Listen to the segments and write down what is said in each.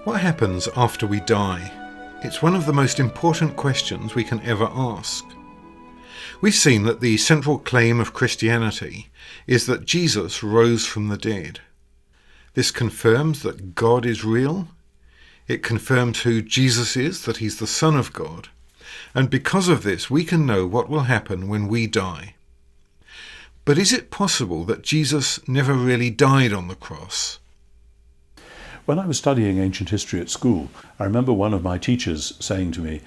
What happens after we die? It's one of the most important questions we can ever ask. We've seen that the central claim of Christianity is that Jesus rose from the dead. This confirms that God is real. It confirms who Jesus is, that he's the Son of God. And because of this, we can know what will happen when we die. But is it possible that Jesus never really died on the cross? When I was studying ancient history at school, I remember one of my teachers saying to me,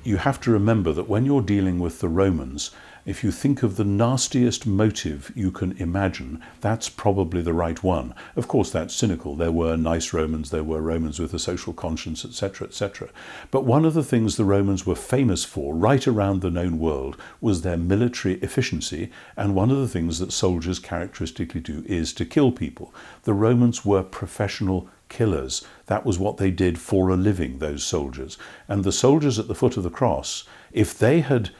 you have to remember that when you're dealing with the Romans, if you think of the nastiest motive you can imagine, that's probably the right one. Of course, that's cynical. There were nice Romans, there were Romans with a social conscience, etc., etc. But one of the things the Romans were famous for right around the known world was their military efficiency, and one of the things that soldiers characteristically do is to kill people. The Romans were professional killers. That was what they did for a living, those soldiers. And the soldiers at the foot of the cross, if they had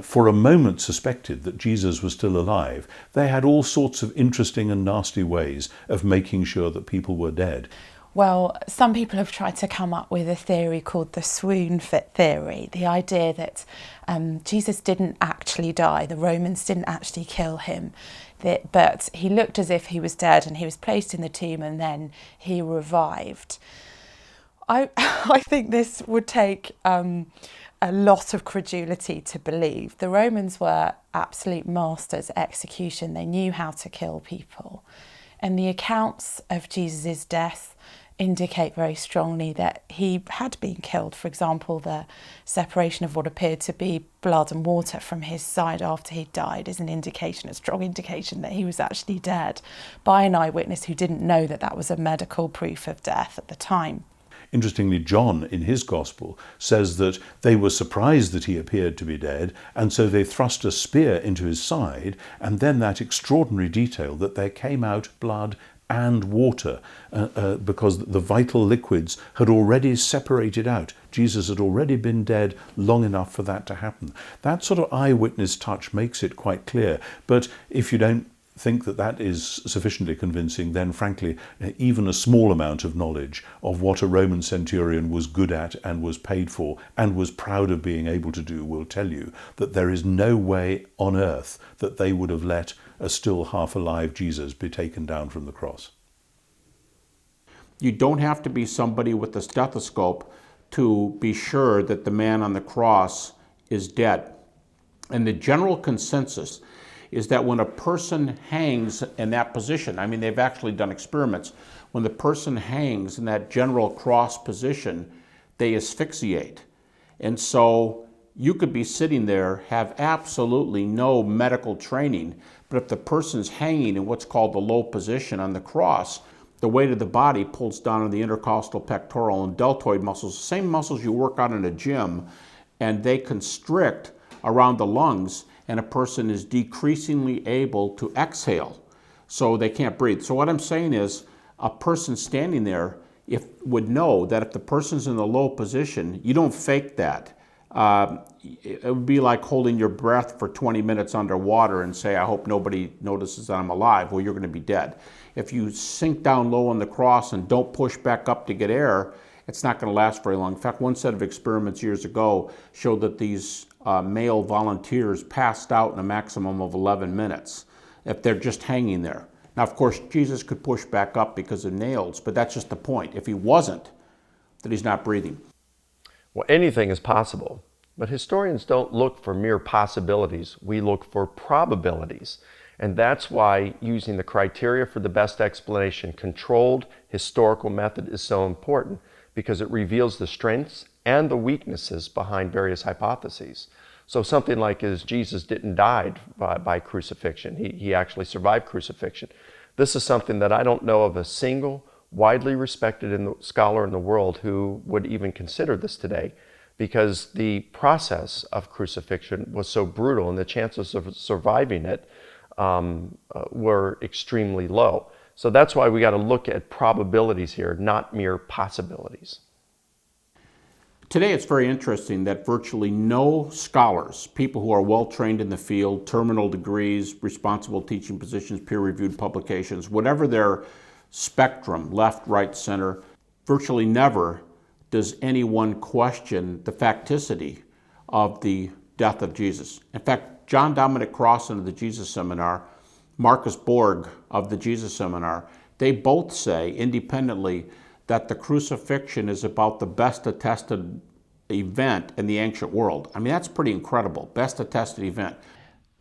for a moment suspected that Jesus was still alive, they had all sorts of interesting and nasty ways of making sure that people were dead. Well, some people have tried to come up with a theory called the swoon fit theory, the idea that Jesus didn't actually die, the Romans didn't actually kill him, but he looked as if he was dead and he was placed in the tomb and then he revived. I think this would take a lot of credulity to believe. The Romans were absolute masters at execution. They knew how to kill people. And the accounts of Jesus' death indicate very strongly that he had been killed. For example, the separation of what appeared to be blood and water from his side after he died is an indication, a strong indication that he was actually dead by an eyewitness who didn't know that that was a medical proof of death at the time. Interestingly, John, in his Gospel, says that they were surprised that he appeared to be dead, and so they thrust a spear into his side, and then that extraordinary detail that there came out blood and water, because the vital liquids had already separated out. Jesus had already been dead long enough for that to happen. That sort of eyewitness touch makes it quite clear, but if you don't think that that is sufficiently convincing, then frankly, even a small amount of knowledge of what a Roman centurion was good at and was paid for and was proud of being able to do will tell you that there is no way on earth that they would have let a still half alive Jesus be taken down from the cross. You don't have to be somebody with a stethoscope to be sure that the man on the cross is dead. And the general consensus is that when a person hangs in that position, I mean, they've actually done experiments, when the person hangs in that general cross position, they asphyxiate. And so you could be sitting there, have absolutely no medical training, but if the person's hanging in what's called the low position on the cross, the weight of the body pulls down on the intercostal, pectoral, and deltoid muscles, the same muscles you work out in a gym, and they constrict around the lungs, and a person is decreasingly able to exhale, so they can't breathe. So what I'm saying is, a person standing there would know that if the person's in the low position, you don't fake that. It would be like holding your breath for 20 minutes underwater and say, I hope nobody notices that I'm alive. Well, you're going to be dead. If you sink down low on the cross and don't push back up to get air, it's not going to last very long. In fact, one set of experiments years ago showed that these male volunteers passed out in a maximum of 11 minutes if they're just hanging there. Now, of course, Jesus could push back up because of nails, but that's just the point. If he wasn't, then he's not breathing. Well, anything is possible, but historians don't look for mere possibilities. We look for probabilities. And that's why using the criteria for the best explanation, controlled historical method, is so important, because it reveals the strengths and the weaknesses behind various hypotheses. So something like is Jesus didn't die by crucifixion. He actually survived crucifixion. This is something that I don't know of a single widely respected scholar in the world who would even consider this today, because the process of crucifixion was so brutal and the chances of surviving it were extremely low. So that's why we got to look at probabilities here, not mere possibilities. Today it's very interesting that virtually no scholars, people who are well trained in the field, terminal degrees, responsible teaching positions, peer-reviewed publications, whatever their spectrum, left, right, center, virtually never does anyone question the facticity of the death of Jesus. In fact, John Dominic Crossan of the Jesus Seminar, Marcus Borg of the Jesus Seminar, they both say independently that the crucifixion is about the best attested event in the ancient world. I mean, that's pretty incredible, best attested event.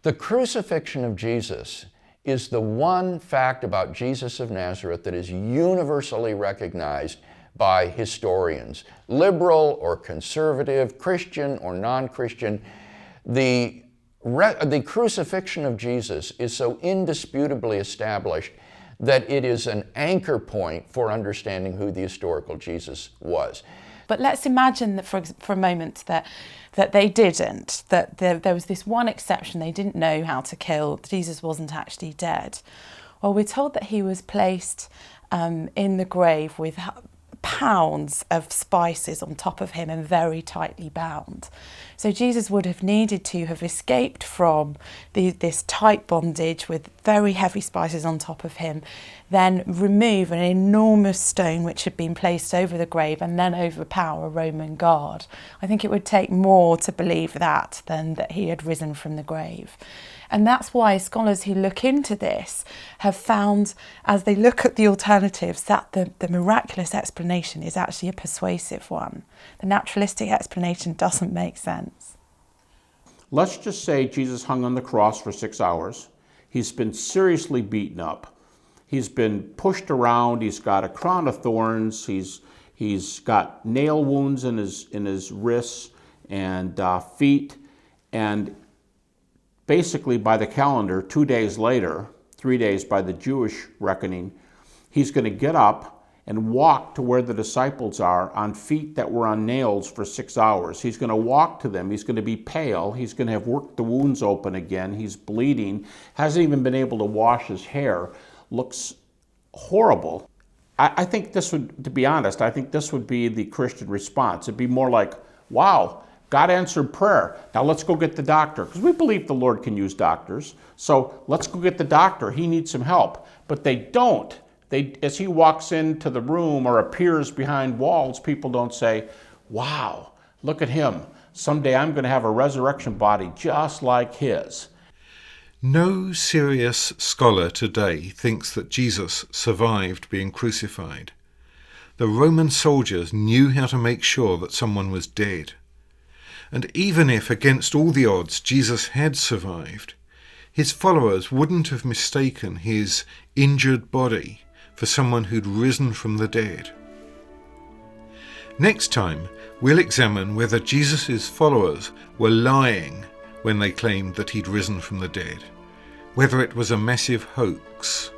The crucifixion of Jesus is the one fact about Jesus of Nazareth that is universally recognized by historians, liberal or conservative, Christian or non-Christian. The crucifixion of Jesus is so indisputably established that it is an anchor point for understanding who the historical Jesus was. But let's imagine that for a moment that they didn't, that there was this one exception, they didn't know how to kill, Jesus wasn't actually dead. Well, we're told that he was placed in the grave with pounds of spices on top of him and very tightly bound. So Jesus would have needed to have escaped from this tight bondage with very heavy spices on top of him, then remove an enormous stone which had been placed over the grave and then overpower a Roman guard. I think it would take more to believe that than that he had risen from the grave. And that's why scholars who look into this have found, as they look at the alternatives, that the miraculous explanation is actually a persuasive one. The naturalistic explanation doesn't make sense. Let's just say Jesus hung on the cross for 6 hours. He's been seriously beaten up. He's been pushed around. He's got a crown of thorns. He's got nail wounds in his wrists and feet. And basically, by the calendar, 2 days later, 3 days by the Jewish reckoning, he's going to get up and walk to where the disciples are on feet that were on nails for 6 hours. He's going to walk to them. He's going to be pale. He's going to have worked the wounds open again. He's bleeding. Hasn't even been able to wash his hair. Looks horrible. I think this would, to be honest, I think this would be the Christian response. It'd be more like, wow, God answered prayer. Now let's go get the doctor. Because we believe the Lord can use doctors. So let's go get the doctor. He needs some help. But they don't. As he walks into the room or appears behind walls, people don't say, wow, look at him. Someday I'm going to have a resurrection body just like his. No serious scholar today thinks that Jesus survived being crucified. The Roman soldiers knew how to make sure that someone was dead. And even if, against all the odds, Jesus had survived, his followers wouldn't have mistaken his injured body for someone who'd risen from the dead. Next time, we'll examine whether Jesus' followers were lying when they claimed that he'd risen from the dead, whether it was a massive hoax.